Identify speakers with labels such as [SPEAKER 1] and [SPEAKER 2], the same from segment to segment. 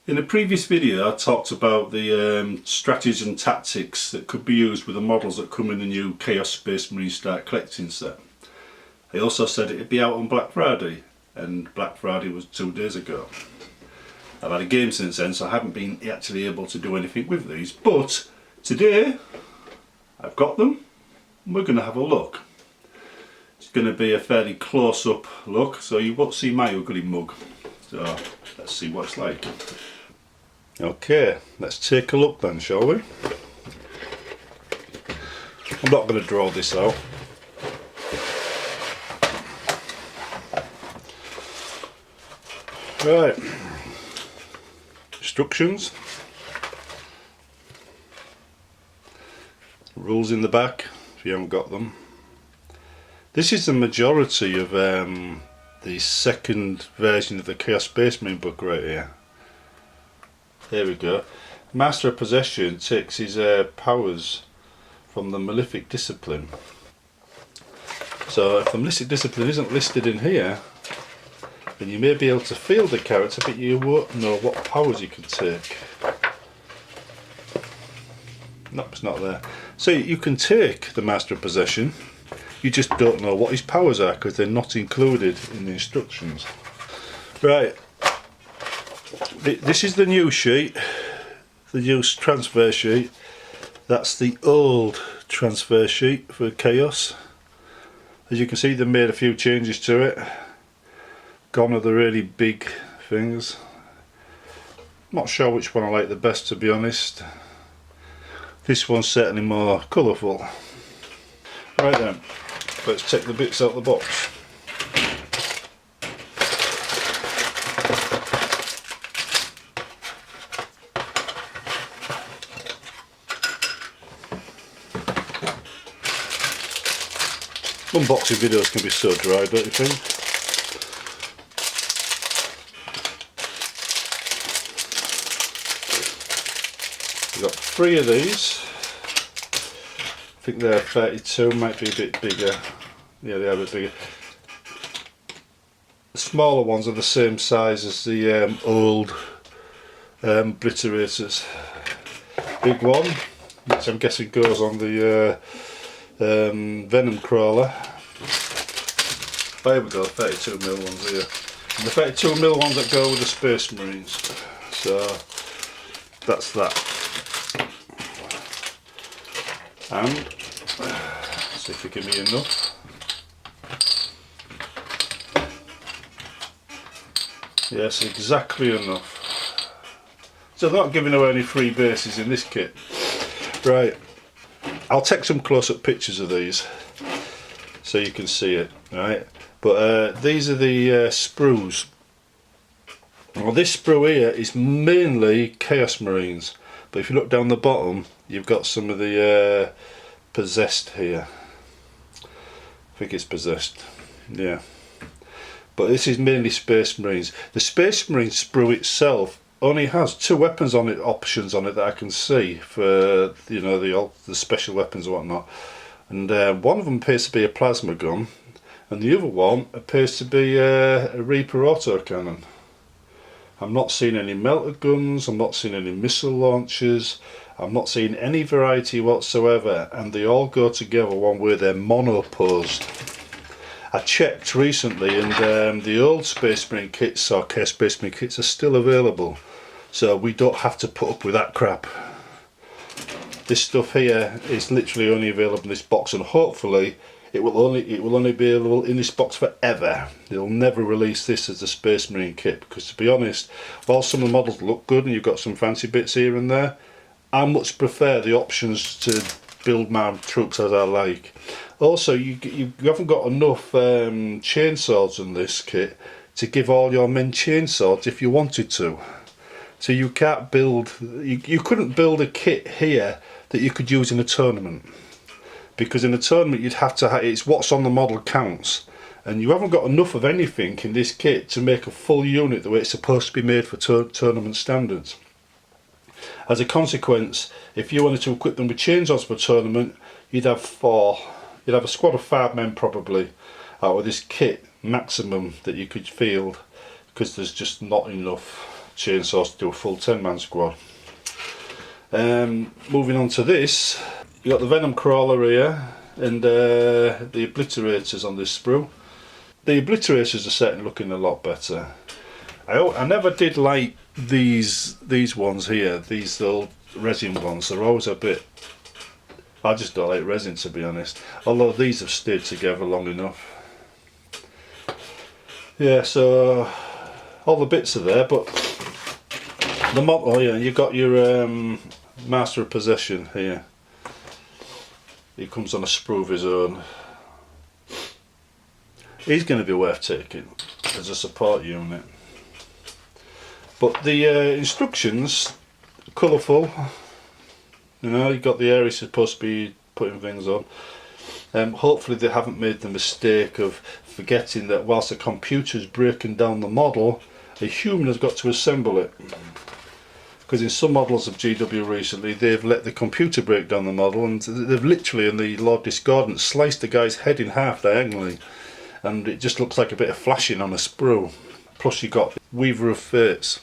[SPEAKER 1] In a previous video I talked about the strategies and tactics that could be used with the models that come in the new Chaos Space Marine Start Collecting set. I also said it'd be out on Black Friday, and Black Friday was 2 days ago. I've had a game since then, so I haven't been actually able to do anything with these, but today I've got them and we're going to have a look. It's going to be a fairly close-up look, so you won't see my ugly mug. So let's see what it's like. Okay, let's take a look then, shall we? I'm not going to draw this out. Right, instructions, rules in the back if you haven't got them. This is the majority of the second version of the Chaos Space Marine book right here. There we go. Master of Possession takes his powers from the Malefic Discipline. So if the Malefic Discipline isn't listed in here, then you may be able to field the character, but you won't know what powers you can take. Nope, it's not there. So you can take the Master of Possession, you just don't know what his powers are because they're not included in the instructions. Right. This is the new sheet, the new transfer sheet. That's the old transfer sheet for Chaos. As you can see, they made a few changes to it. Gone are the really big things. Not sure which one I like the best, to be honest. This one's certainly more colourful. Right then, let's take the bits out of the box. Unboxing videos can be so dry, don't you think? We've got 3 of these. I think they're 32, might be a bit bigger. Yeah, they are a bit bigger. The smaller ones are the same size as the old Briterators. Big one, which I'm guessing goes on the Venom Crawler. There we go, 32mm ones here. And the 32mm ones that go with the Space Marines. So that's that. And let's see if you give me enough. Yes, exactly enough. So they're not giving away any free bases in this kit. Right. I'll take some close-up pictures of these so you can see it, right? But these are the sprues. Well, this sprue here is mainly Chaos Marines, but if you look down the bottom, you've got some of the possessed here. I think it's possessed, yeah. But this is mainly Space Marines. The Space Marine sprue itself only has 2 weapons on it, options on it that I can see for, you know, the special weapons and whatnot. And one of them appears to be a plasma gun, and the other one appears to be a Reaper autocannon. I'm not seeing any melter guns, I'm not seeing any missile launchers, I'm not seeing any variety whatsoever, and they all go together one way, they're monoposed. I checked recently, and the old Space Marine kits, or Chaos Space Marine kits, are still available, so we don't have to put up with that crap. This stuff here is literally only available in this box, and hopefully it will only be available in this box forever. They'll never release this as a Space Marine kit, because to be honest, while some of the models look good and you've got some fancy bits here and there, I much prefer the options to build my troops as I like. Also, you haven't got enough chainswords in this kit to give all your men chainswords if you wanted to. So you can't build, you couldn't build a kit here that you could use in a tournament. Because in a tournament you'd have to have, it's what's on the model counts. And you haven't got enough of anything in this kit to make a full unit the way it's supposed to be made for tournament standards. As a consequence, if you wanted to equip them with chainswords for a tournament, you'd have 4. You'd have a squad of 5 men probably out of this kit maximum that you could field, because there's just not enough chainsaws to do a full 10-man squad. Moving on to this, you got the Venom crawler here and the obliterators on this sprue. The obliterators are certainly looking a lot better. I never did like these ones here, these old resin ones. They're always a bit, I just don't like resin, to be honest, although these have stayed together long enough. Yeah, so all the bits are there, but the model, oh yeah, you've got your Master of Possession here. He comes on a sprue of his own. He's going to be worth taking as a support unit. But the instructions are colourful. You know, you've got the area supposed to be putting things on. Hopefully they haven't made the mistake of forgetting that whilst the computer's breaking down the model, a human has got to assemble it. Because in some models of GW recently, they've let the computer break down the model, and they've literally, in the Lord Discordant, sliced the guy's head in half diagonally, and it just looks like a bit of flashing on a sprue. Plus you got Weaver of Fates.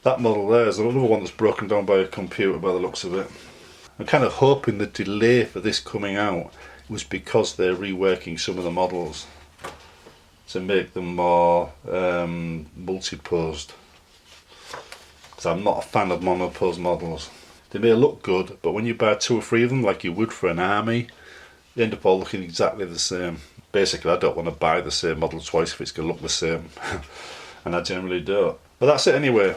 [SPEAKER 1] That model there is another one that's broken down by a computer by the looks of it. I'm kind of hoping the delay for this coming out was because they're reworking some of the models to make them more multi-posed. I'm not a fan of monopose models. They may look good, but when you buy 2 or 3 of them like you would for an army, they end up all looking exactly the same. Basically, I don't want to buy the same model twice if it's going to look the same, and I generally don't. But that's it anyway.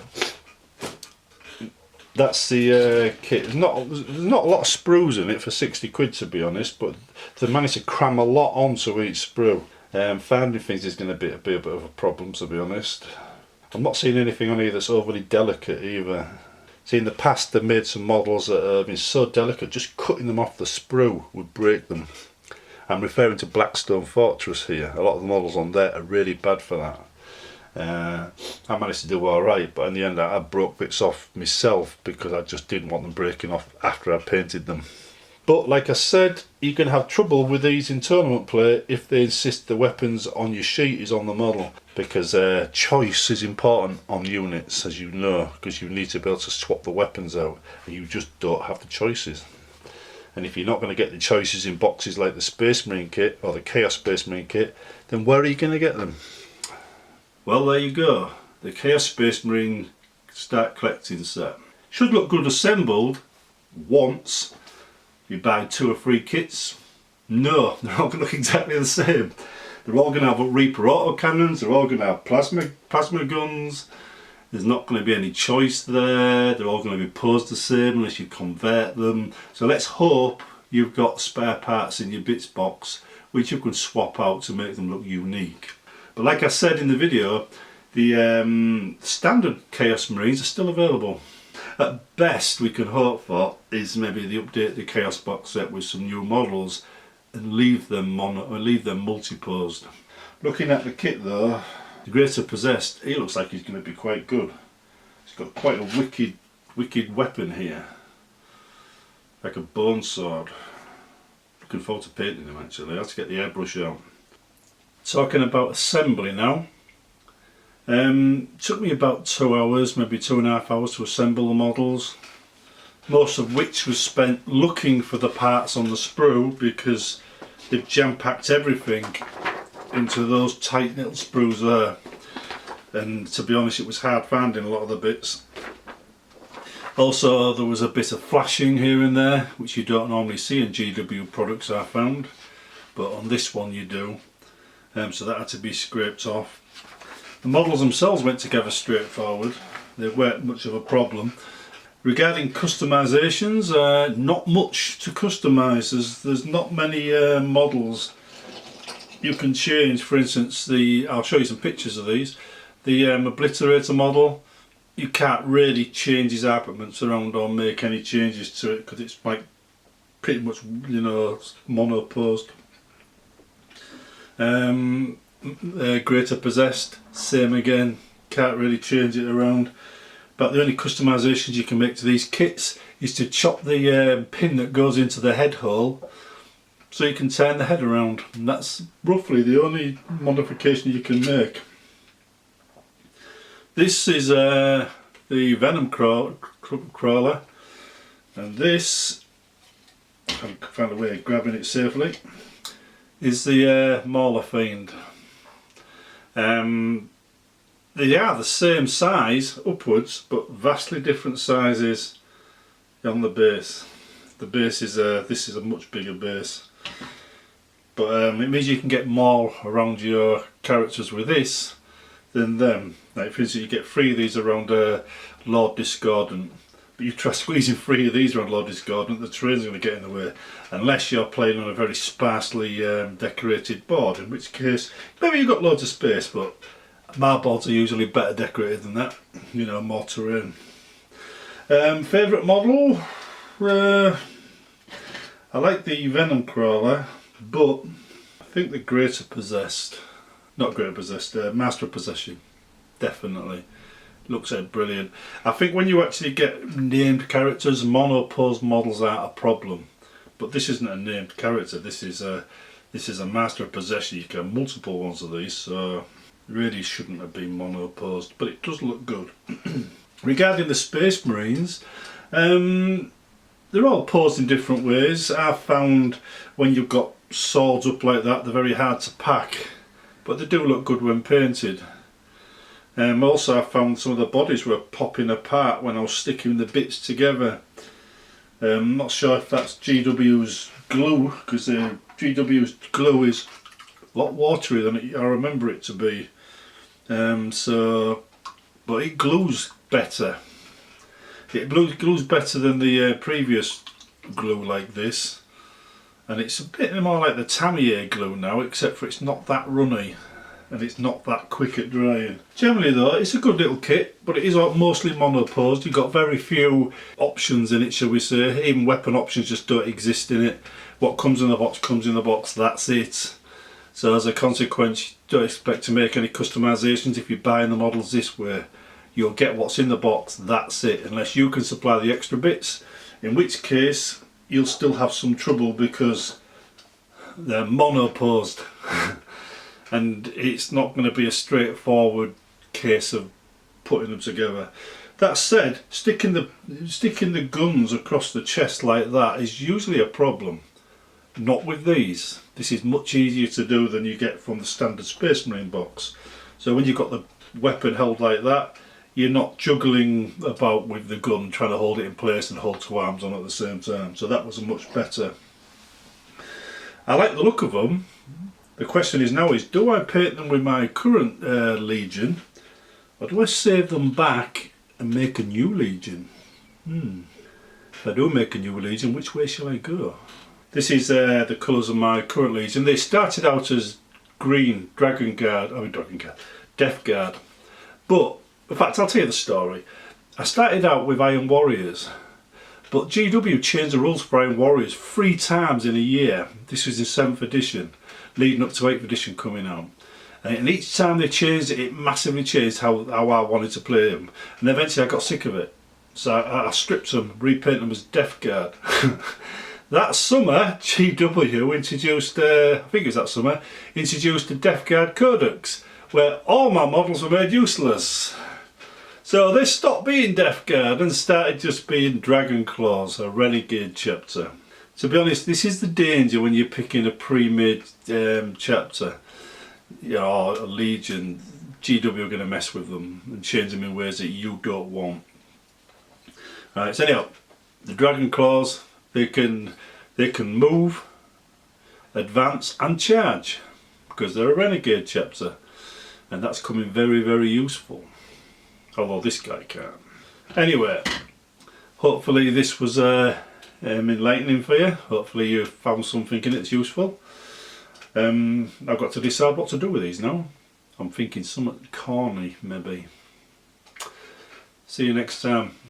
[SPEAKER 1] That's the kit. There's not a lot of sprues in it for 60 quid, to be honest, but they managed to cram a lot onto each sprue. Finding things is going to be a bit of a problem, to be honest. I'm not seeing anything on here that's overly delicate either. See, in the past they made some models that have been so delicate, just cutting them off the sprue would break them. I'm referring to Blackstone Fortress here. A lot of the models on there are really bad for that. I managed to do alright, but in the end I broke bits off myself because I just didn't want them breaking off after I painted them. But like I said, you can have trouble with these in tournament play if they insist the weapons on your sheet is on the model, because choice is important on units, as you know, because you need to be able to swap the weapons out, and you just don't have the choices. And if you're not going to get the choices in boxes like the Space Marine kit or the Chaos Space Marine kit, then where are you going to get them? Well, there you go, the Chaos Space Marine Start Collecting set. Should look good assembled once you buy 2 or 3 kits. No, they're all going to look exactly the same. They're all going to have Reaper autocannons, they're all going to have plasma guns, there's not going to be any choice there, they're all going to be posed the same unless you convert them. So let's hope you've got spare parts in your bits box which you can swap out to make them look unique. But like I said in the video, the standard Chaos Marines are still available. At best we can hope for is maybe the update the Chaos box set with some new models and leave them multi-posed. Looking at the kit though, the Greater Possessed, he looks like he's going to be quite good. He's got quite a wicked weapon here, like a bone sword. Looking forward to painting him actually. I have to get the airbrush out. Talking about assembly now. Took me about 2 hours, maybe 2.5 hours to assemble the models, most of which was spent looking for the parts on the sprue because they've jam-packed everything into those tight little sprues there, and to be honest it was hard finding a lot of the bits. Also there was a bit of flashing here and there which you don't normally see in GW products, I found, but on this one you do, so that had to be scraped off. The models themselves went together straightforward, they weren't much of a problem. Regarding customisations, not much to customise. There's not many models you can change. For instance, I'll show you some pictures of these. The Obliterator model, you can't really change his armaments around or make any changes to it because it's like pretty much, you know, monoposed. Greater Possessed, same again, can't really change it around. But the only customisations you can make to these kits is to chop the pin that goes into the head hole so you can turn the head around, and that's roughly the only modification you can make. This is the Venom crawler, and this, if I can find a way of grabbing it safely, is the Mauler Fiend. They are the same size upwards, but vastly different sizes on the base. The base is this is a much bigger base, but it means you can get more around your characters with this than them. Like for instance, you get 3 of these around Lord Discordant, but you try squeezing 3 of these around Lord Discordant, the terrain's going to get in the way, unless you're playing on a very sparsely decorated board, in which case maybe you've got loads of space, but my boards are usually better decorated than that, you know, more terrain. Favourite model? I like the Venom crawler, but I think the Master of Possession, definitely. Looks brilliant. I think when you actually get named characters, mono-posed models aren't a problem. But this isn't a named character, this is a Master of Possession. You can have multiple ones of these, so really shouldn't have been mono-posed, but it does look good. Regarding the Space Marines, they're all posed in different ways. I've found when you've got swords up like that, they're very hard to pack, but they do look good when painted. Also, I found some of the bodies were popping apart when I was sticking the bits together. I'm not sure if that's GW's glue, because GW's glue is a lot watery than I remember it to be. But it glues better. It glues better than the previous glue like this, and it's a bit more like the Tamiya glue now, except for it's not that runny and it's not that quick at drying. Generally though, it's a good little kit, but it is mostly monoposed. You've got very few options in it, shall we say. Even weapon options just don't exist in it. What comes in the box comes in the box, that's it. So as a consequence, you don't expect to make any customisations if you're buying the models this way. You'll get what's in the box, that's it, unless you can supply the extra bits, in which case you'll still have some trouble because they're monoposed. And it's not going to be a straightforward case of putting them together. That said, sticking the guns across the chest like that is usually a problem. Not with these. This is much easier to do than you get from the standard Space Marine box. So when you've got the weapon held like that, you're not juggling about with the gun, trying to hold it in place and hold 2 arms on at the same time. So that was much better. I like the look of them. The question is now do I paint them with my current Legion, or do I save them back and make a new Legion? If I do make a new Legion, which way shall I go? This is the colours of my current Legion. They started out as green Death Guard. But, in fact, I'll tell you the story. I started out with Iron Warriors, but GW changed the rules for Iron Warriors 3 times in a year. This was in 7th edition, leading up to 8th edition coming out. And each time they changed it, it massively changed how I wanted to play them. And eventually I got sick of it. So I stripped them, repainted them as Death Guard. That summer, GW introduced, I think it was that summer, introduced the Death Guard Codex, where all my models were made useless. So they stopped being Death Guard and started just being Dragon Claws, a renegade chapter. To be honest, this is the danger when you're picking a pre-made chapter, you know, or a Legion. GW are going to mess with them and change them in ways that you don't want. Right, so anyhow, the Dragon Claws, they can move, advance and charge, because they're a renegade chapter, and that's coming very, very useful. Although this guy can't. Anyway, hopefully this was enlightening for you. Hopefully you found something in it that's useful. I've got to decide what to do with these now. I'm thinking something corny maybe. See you next time.